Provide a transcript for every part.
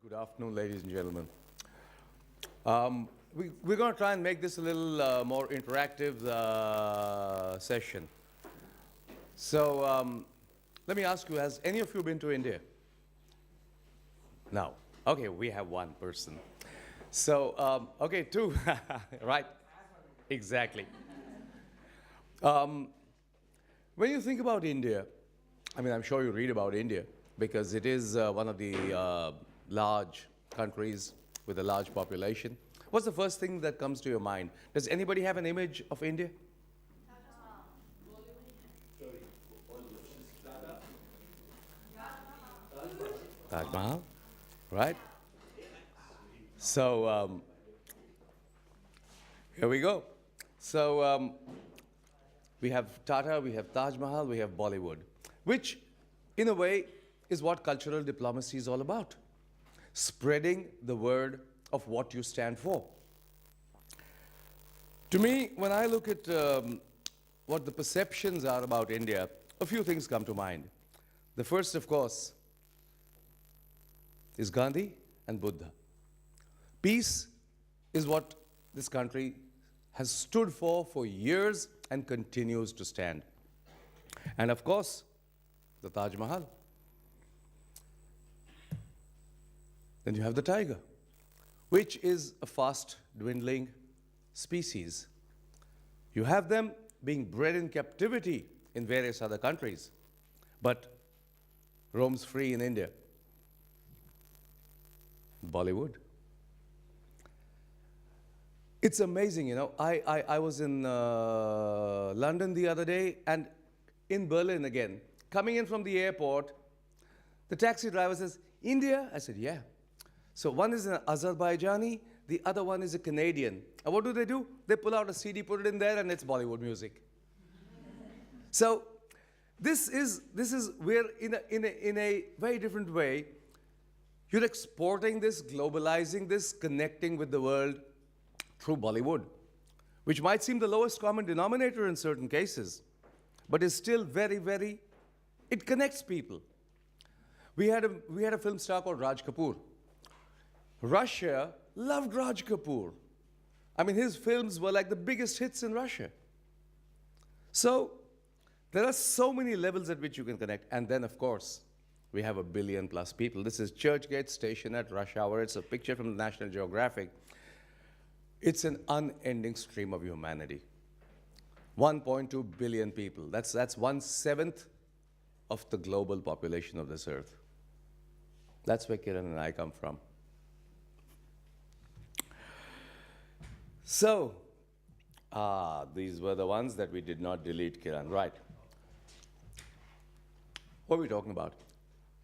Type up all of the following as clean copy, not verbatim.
Good afternoon, ladies and gentlemen. We're going to try and make this a little more interactive session. So let me ask you, has any of you been to India? No. Okay, we have one person. So, okay, two, right? Exactly. When you think about India, I mean, I'm sure you read about India because it is one of the large countries with a large population. What's the first thing that comes to your mind? Does anybody have an image of India? Taj Mahal, right? So here we go. So we have Tata, we have Taj Mahal, we have Bollywood, which in a way is what cultural diplomacy is all about. Spreading the word of what you stand for. To me, when I look at what the perceptions are about India, a few things come to mind. The first, of course, is Gandhi and Buddha. Peace is what this country has stood for years and continues to stand. And of course, the Taj Mahal. Then you have the tiger, which is a fast dwindling species. You have them being bred in captivity in various other countries, but roams free in India. Bollywood. It's amazing, you know. I was in London the other day and in Berlin again. Coming in from the airport, the taxi driver says, India? I said, yeah. So one is an Azerbaijani, the other one is a Canadian. And what do? They pull out a CD, put it in there, and it's Bollywood music. So this is where in a very different way, you're exporting this, globalizing this, connecting with the world through Bollywood, which might seem the lowest common denominator in certain cases, but is still very, it connects people. We had a film star called Raj Kapoor. Russia loved Raj Kapoor. I mean, his films were like the biggest hits in Russia. So there are so many levels at which you can connect. And then, of course, we have 1 billion plus people. This is Churchgate Station at rush hour. It's a picture from the National Geographic. It's an unending stream of humanity. 1.2 billion people. That's 1/7 of the global population of this earth. That's where Kiran and I come from. So, these were the ones that we did not delete, Kiran. Right. What are we talking about?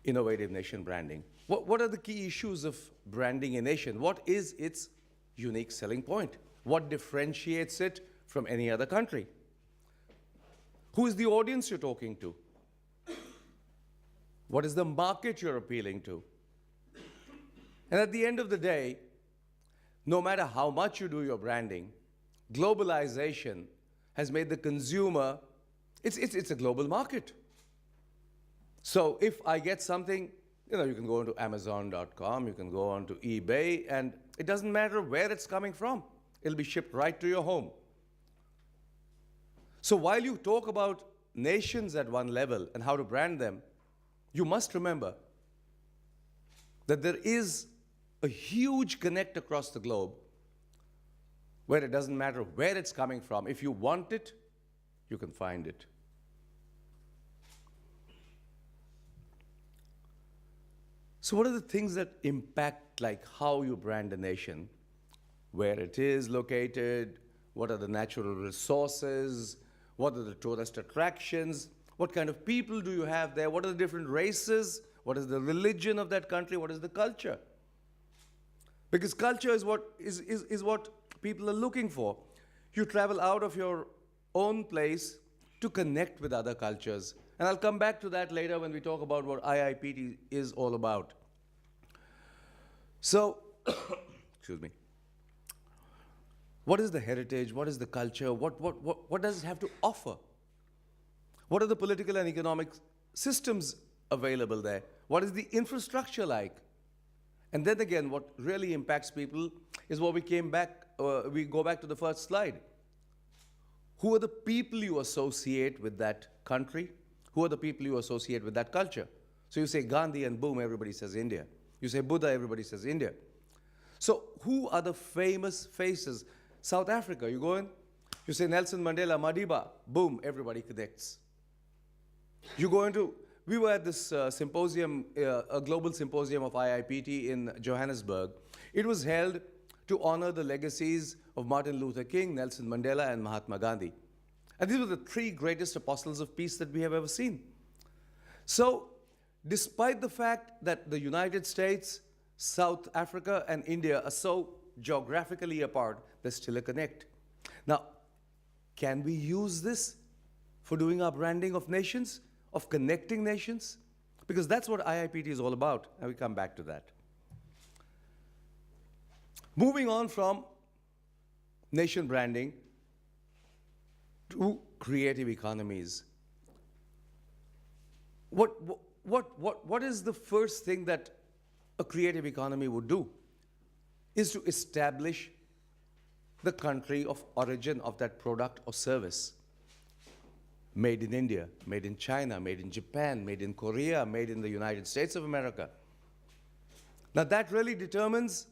Innovative nation branding. What are the key issues of branding a nation? What is its unique selling point? What differentiates it from any other country? Who is the audience you're talking to? What is the market you're appealing to? And at the end of the day, no matter how much you do your branding, globalization has made the consumer, it's a global market. So if I get something, you know, you can go onto Amazon.com, you can go onto eBay, and it doesn't matter where it's coming from. It'll be shipped right to your home. So while you talk about nations at one level and how to brand them, you must remember that there is a huge connect across the globe where it doesn't matter where it's coming from. If you want it, you can find it. So what are the things that impact like how you brand a nation? Where it is located, what are the natural resources, what are the tourist attractions, what kind of people do you have there, what are the different races, what is the religion of that country, what is the culture? Because culture is what people are looking for. You travel out of your own place to connect with other cultures. And I'll come back to that later when we talk about what IIPT is all about. So, excuse me. What is the heritage? What is the culture? What does it have to offer? What are the political and economic systems available there? What is the infrastructure like? And then again, what really impacts people is what we go back to the first slide. Who are the people you associate with that country? Who are the people you associate with that culture? So you say Gandhi and boom, everybody says India. You say Buddha, everybody says India. So who are the famous faces? South Africa, you go in, you say Nelson Mandela, Madiba, boom, everybody connects. You go into, we were at this symposium, a global symposium of IIPT in Johannesburg. It was held to honor the legacies of Martin Luther King, Nelson Mandela, and Mahatma Gandhi. And these were the three greatest apostles of peace that we have ever seen. So, despite the fact that the United States, South Africa, and India are so geographically apart, there's still a connect. Now, can we use this for doing our branding of nations, of connecting nations? Because that's what IIPT is all about, and we come back to that. Moving on from nation branding to creative economies. What is the first thing that a creative economy would do? Is to establish the country of origin of that product or service. Made in India, made in China, made in Japan, made in Korea, made in the United States of America. Now that really determines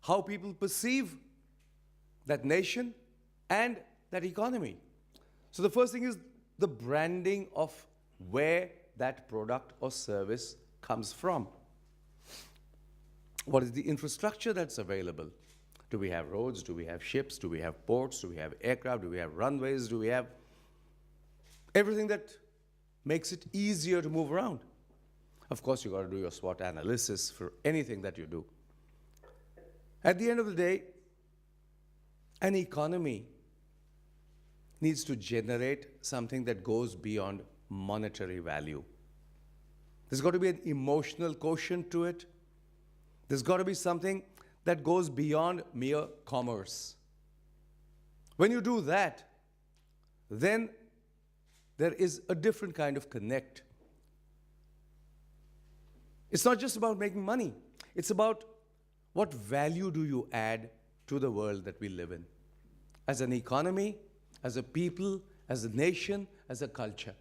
how people perceive that nation and that economy. So the first thing is the branding of where that product or service comes from. What is the infrastructure that's available? Do we have roads? Do we have ships? Do we have ports? Do we have aircraft? Do we have runways? Do we have everything that makes it easier to move around? Of course, you've got to do your SWOT analysis for anything that you do. At the end of the day, an economy needs to generate something that goes beyond monetary value. There's got to be an emotional quotient to it. There's got to be something that goes beyond mere commerce. When you do that, then there is a different kind of connect. It's not just about making money. It's about what value do you add to the world that we live in? As an economy, as a people, as a nation, as a culture.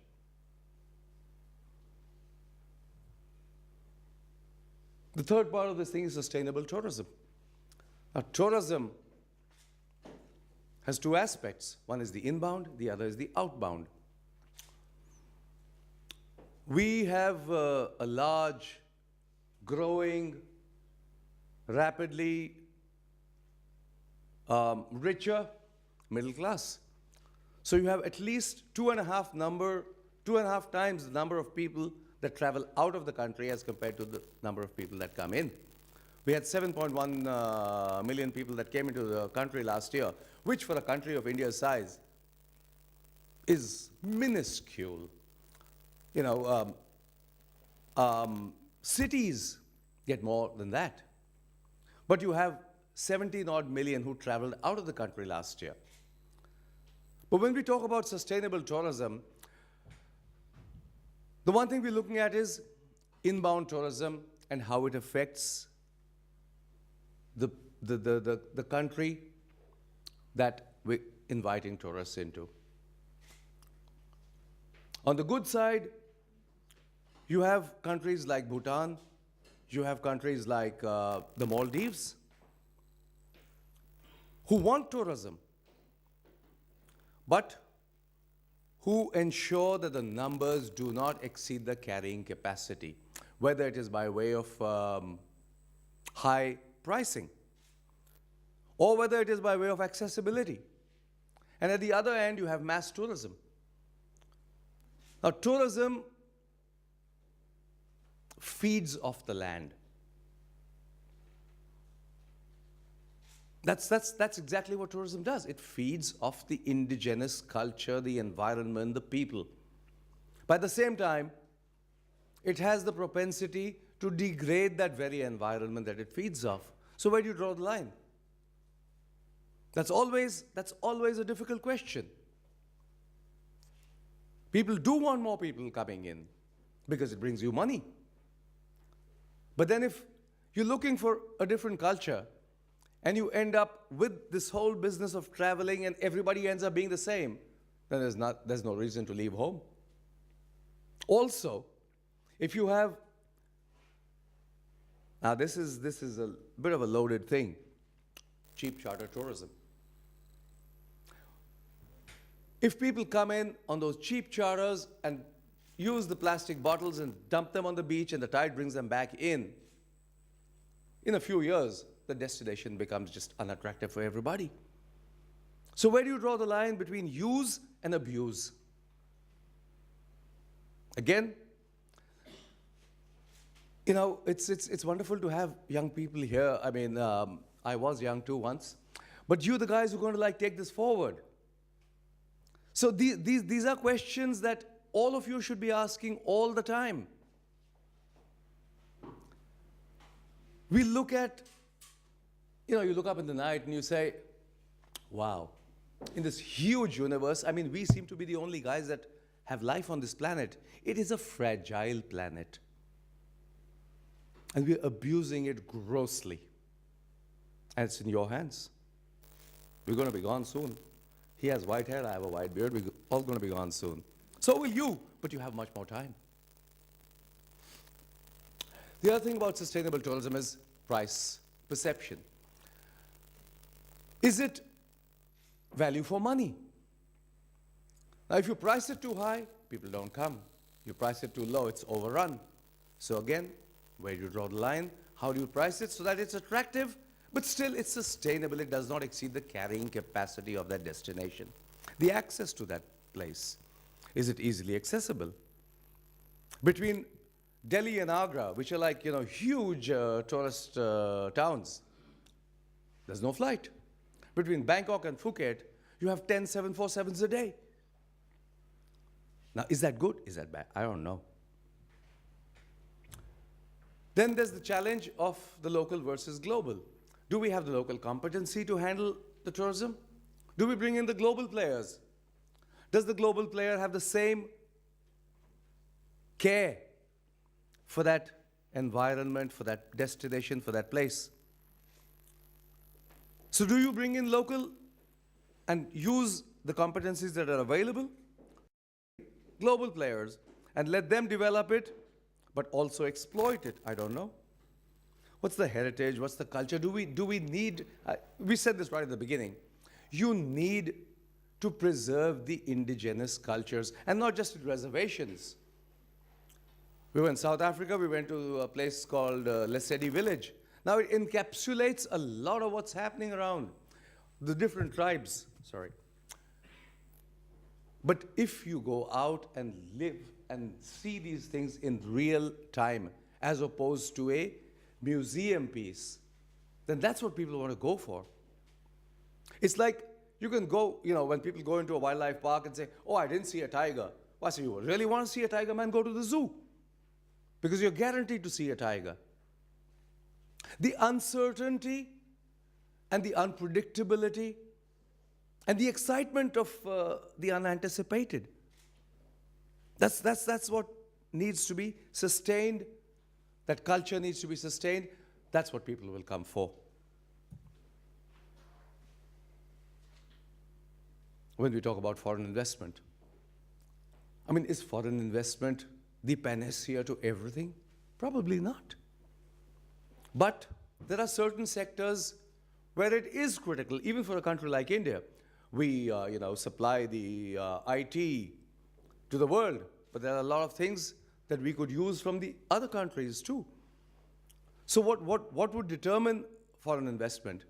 The third part of this thing is sustainable tourism. Now, tourism has two aspects. One is the inbound, the other is the outbound. We have a large, growing, rapidly richer middle class. So you have at least 2.5 times the number of people that travel out of the country as compared to the number of people that come in. We had 7.1 million people that came into the country last year, which for a country of India's size is minuscule. You know, cities get more than that. But you have 17-odd million who traveled out of the country last year. But when we talk about sustainable tourism, the one thing we're looking at is inbound tourism and how it affects the country that we're inviting tourists into. On the good side, you have countries like Bhutan, you have countries like the Maldives, who want tourism, but who ensure that the numbers do not exceed the carrying capacity, whether it is by way of high pricing, or whether it is by way of accessibility. And at the other end, you have mass tourism. Now, tourism feeds off the land. That's exactly what tourism does. It feeds off the indigenous culture, the environment, the people. But at the same time, it has the propensity to degrade that very environment that it feeds off. So where do you draw the line? That's always a difficult question. People do want more people coming in because it brings you money. But then if you're looking for a different culture, and you end up with this whole business of traveling and everybody ends up being the same, then there's no reason to leave home. Also, if you have, now this is a bit of a loaded thing, cheap charter tourism. If people come in on those cheap charters and use the plastic bottles and dump them on the beach and the tide brings them back in a few years, the destination becomes just unattractive for everybody. So where do you draw the line between use and abuse? Again, you know, it's wonderful to have young people here. I mean, I was young too once. But you, the guys who are going to like take this forward. So these are questions that all of you should be asking all the time. We look at, you know, you look up in the night and you say, wow, in this huge universe, I mean, we seem to be the only guys that have life on this planet. It is a fragile planet. And we're abusing it grossly. And it's in your hands. We're going to be gone soon. He has white hair, I have a white beard. We're all going to be gone soon. So will you, but you have much more time. The other thing about sustainable tourism is price perception. Is it value for money? Now, if you price it too high, people don't come. You price it too low, it's overrun. So again, where do you draw the line? How do you price it so that it's attractive, but still it's sustainable? It does not exceed the carrying capacity of that destination. The access to that place, is it easily accessible? Between Delhi and Agra, which are like, you know, huge tourist towns, there's no flight. Between Bangkok and Phuket, you have 10 747s a day. Now, is that good? Is that bad? I don't know. Then there's the challenge of the local versus global. Do we have the local competency to handle the tourism? Do we bring in the global players? Does the global player have the same care for that environment, for that destination, for that place? So do you bring in local and use the competencies that are available? Global players, and let them develop it, but also exploit it? I don't know. What's the heritage? What's the culture? Do we need, we said this right at the beginning, you need to preserve the indigenous cultures, and not just at reservations. We were in South Africa, we went to a place called Lesedi village. Now it encapsulates a lot of what's happening around the different tribes, sorry. But if you go out and live and see these things in real time, as opposed to a museum piece, then that's what people want to go for. It's like you can go, you know, when people go into a wildlife park and say, oh, I didn't see a tiger. Why, so you really want to see a tiger, man? Go to the zoo. Because you're guaranteed to see a tiger. The uncertainty and the unpredictability and the excitement of the unanticipated. That's what needs to be sustained. That culture needs to be sustained. That's what people will come for. When we talk about foreign investment, I mean, is foreign investment the panacea to everything? Probably not. But there are certain sectors where it is critical, even for a country like India. We, supply the IT to the world, but there are a lot of things that we could use from the other countries too. So what would determine foreign investment?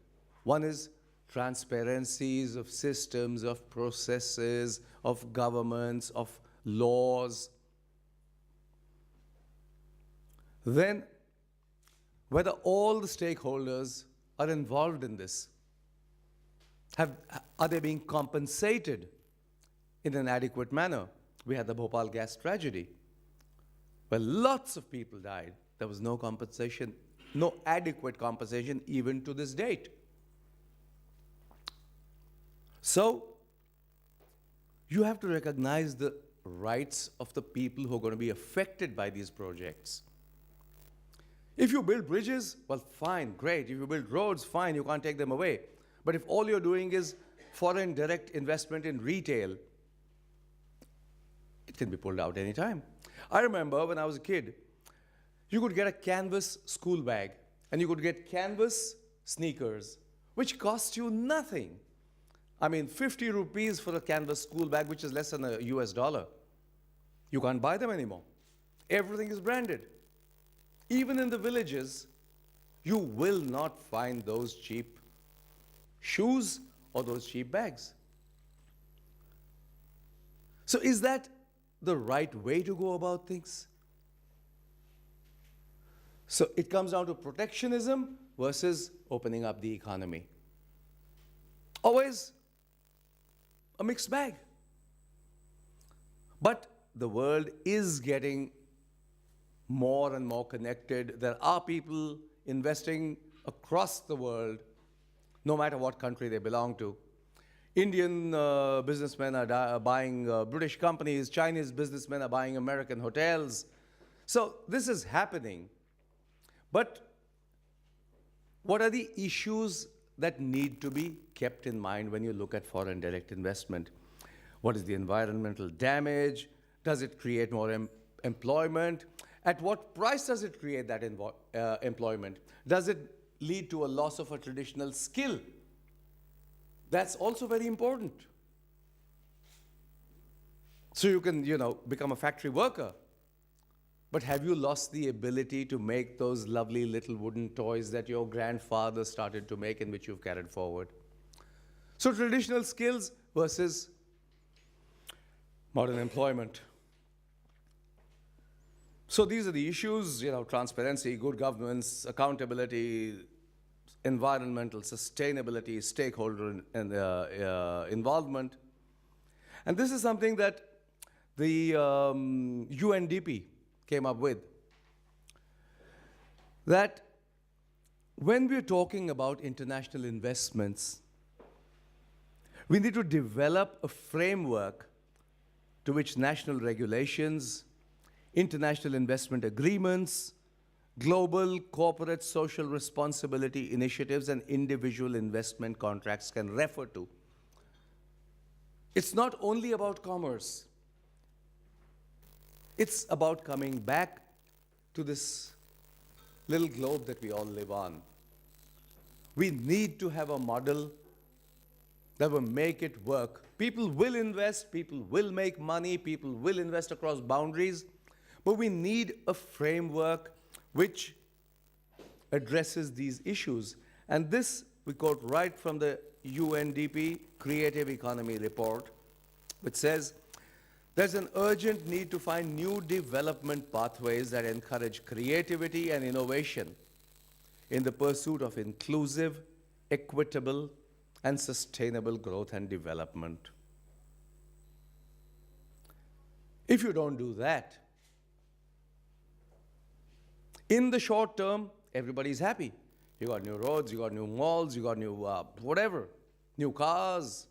One is transparencies of systems, of processes, of governments, of laws. Then, whether all the stakeholders are involved in this. Are they being compensated in an adequate manner? We had the Bhopal gas tragedy, where lots of people died. There was no compensation, no adequate compensation even to this date. So, you have to recognize the rights of the people who are going to be affected by these projects. If you build bridges, well, fine, great. If you build roads, fine, you can't take them away. But if all you're doing is foreign direct investment in retail, it can be pulled out anytime. I remember when I was a kid, you could get a canvas school bag and you could get canvas sneakers, which cost you nothing. I mean, 50 rupees for a canvas school bag, which is less than a US dollar. You can't buy them anymore. Everything is branded. Even in the villages, you will not find those cheap shoes or those cheap bags. So is that the right way to go about things? So it comes down to protectionism versus opening up the economy. Always a mixed bag. But the world is getting more and more connected. There are people investing across the world, no matter what country they belong to. Indian businessmen are buying British companies. Chinese businessmen are buying American hotels. So this is happening. But what are the issues that need to be kept in mind when you look at foreign direct investment? What is the environmental damage? Does it create more employment? At what price does it create that employment? Does it lead to a loss of a traditional skill? That's also very important. So you can, become a factory worker. But have you lost the ability to make those lovely little wooden toys that your grandfather started to make and which you've carried forward? So traditional skills versus modern employment. So these are the issues, transparency, good governance, accountability, environmental sustainability, stakeholder involvement. And this is something that the UNDP came up with. That when we're talking about international investments, we need to develop a framework to which national regulations, international investment agreements, global corporate social responsibility initiatives, and individual investment contracts can refer to. It's not only about commerce. It's about coming back to this little globe that we all live on. We need to have a model that will make it work. People will invest, people will make money, people will invest across boundaries, but we need a framework which addresses these issues. And this we quote right from the UNDP Creative Economy Report, which says, there's an urgent need to find new development pathways that encourage creativity and innovation in the pursuit of inclusive, equitable, and sustainable growth and development. If you don't do that, in the short term, everybody's happy. You got new roads, you got new malls, you got new whatever, new cars.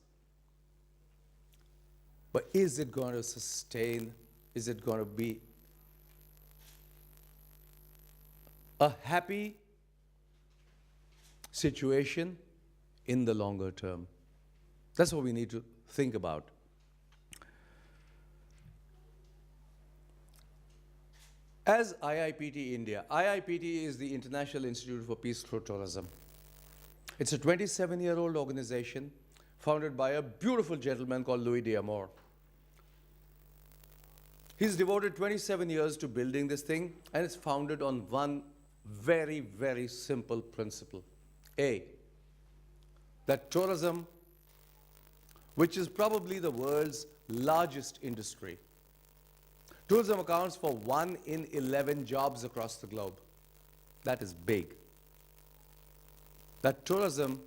But is it going to sustain? Is it going to be a happy situation in the longer term? That's what we need to think about. As IIPT India, IIPT is the International Institute for Peace Through Tourism. It's a 27-year-old organization founded by a beautiful gentleman called Louis D'Amour. He's devoted 27 years to building this thing, and it's founded on one very, very simple principle. A, that tourism, which is probably the world's largest industry, tourism accounts for 1 in 11 jobs across the globe. That is big. That tourism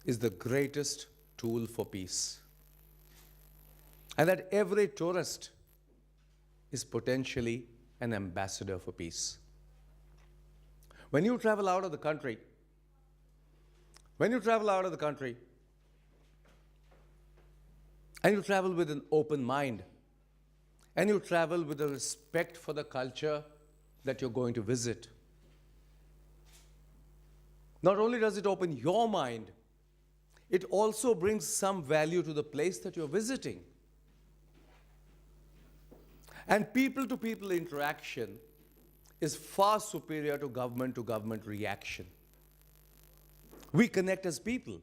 is the greatest tool for peace. And that every tourist is potentially an ambassador for peace. When you travel out of the country, and you travel with an open mind, and you travel with a respect for the culture that you're going to visit. Not only does it open your mind, it also brings some value to the place that you're visiting. And people-to-people interaction is far superior to government reaction. We connect as people.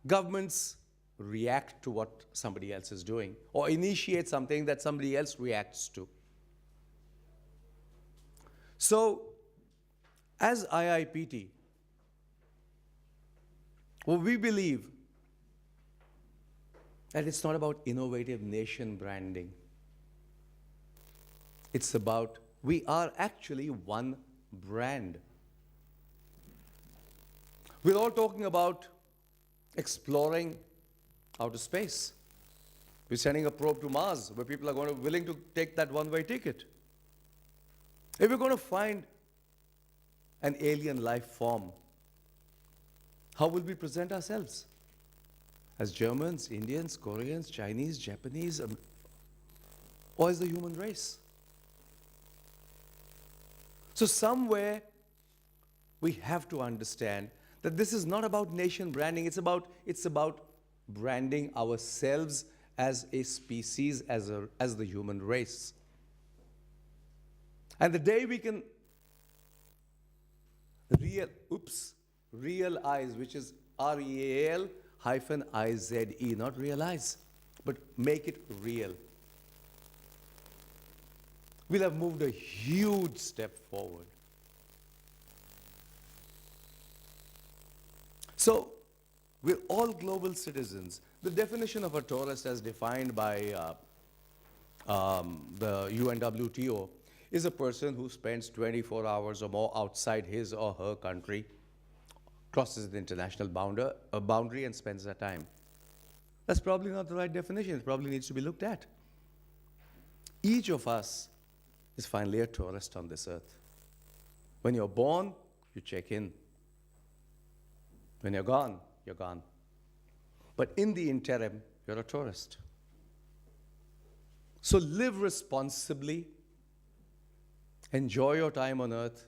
Governments react to what somebody else is doing or initiate something that somebody else reacts to. So, as IIPT, we believe that it's not about innovative nation branding. It's about, we are actually one brand. We're all talking about exploring outer space. We're sending a probe to Mars where people are willing to take that one-way ticket. If we're going to find an alien life form, how will we present ourselves? As Germans, Indians, Koreans, Chinese, Japanese, or as the human race? So somewhere we have to understand that this is not about nation branding, it's about branding ourselves as a species, as the human race. And the day we can realize, which is REAL-IZE, not realize, but make it real. We'll have moved a huge step forward. So, we're all global citizens. The definition of a tourist as defined by the UNWTO is a person who spends 24 hours or more outside his or her country, crosses the international boundary and spends their time. That's probably not the right definition. It probably needs to be looked at. Each of us is finally a tourist on this earth. When you're born, you check in. When you're gone, you're gone. But in the interim, you're a tourist. So live responsibly, enjoy your time on earth,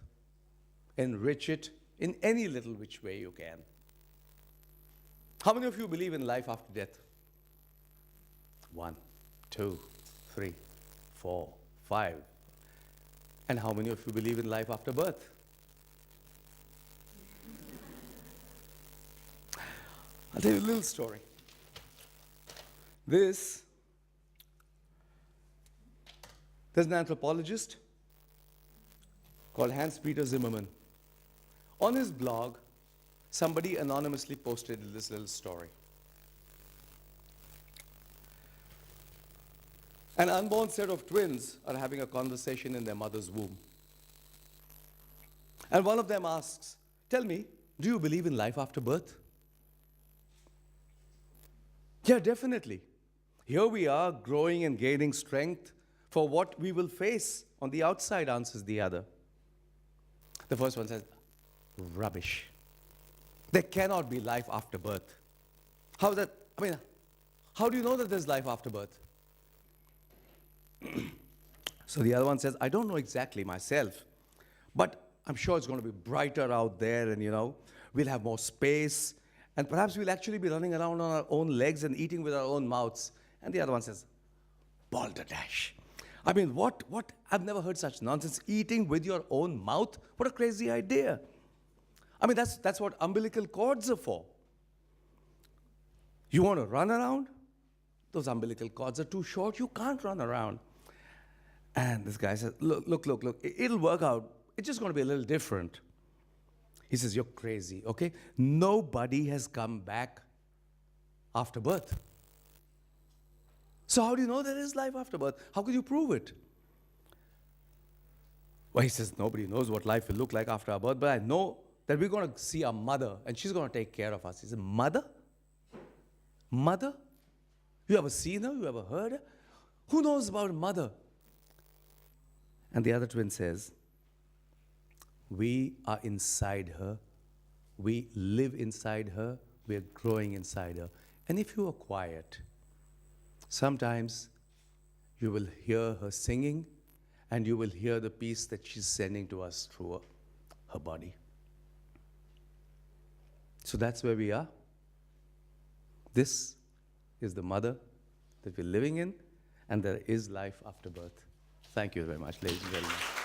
enrich it in any little which way you can. How many of you believe in life after death? 1, 2, 3, 4, 5. And how many of you believe in life after birth? I'll tell you a little story. There's an anthropologist called Hans-Peter Zimmermann. On his blog, somebody anonymously posted this little story. An unborn set of twins are having a conversation in their mother's womb. And one of them asks, "Tell me, do you believe in life after birth?" "Yeah, definitely. Here we are, growing and gaining strength for what we will face on the outside," answers the other. The first one says, "Rubbish. There cannot be life after birth." How is that? I mean, how do you know that there's life after birth? So the other one says, "I don't know exactly myself, but I'm sure it's going to be brighter out there, and we'll have more space, and perhaps we'll actually be running around on our own legs and eating with our own mouths." And the other one says, "Balderdash. I mean, what? I've never heard such nonsense. Eating with your own mouth? What a crazy idea. I mean, that's what umbilical cords are for. You want to run around? Those umbilical cords are too short. You can't run around." And this guy says, look, it'll work out. It's just going to be a little different." He says, "You're crazy, okay? Nobody has come back after birth. So how do you know there is life after birth? How could you prove it?" Well, he says, "Nobody knows what life will look like after our birth, but I know that we're going to see our mother, and she's going to take care of us." He said, "Mother? Mother? You ever seen her? You ever heard her? Who knows about mother?" And the other twin says, "We are inside her. We live inside her. We are growing inside her. And if you are quiet, sometimes you will hear her singing, and you will hear the peace that she's sending to us through her body. So that's where we are. This is the mother that we're living in, and there is life after birth. Thank you very much, ladies and gentlemen.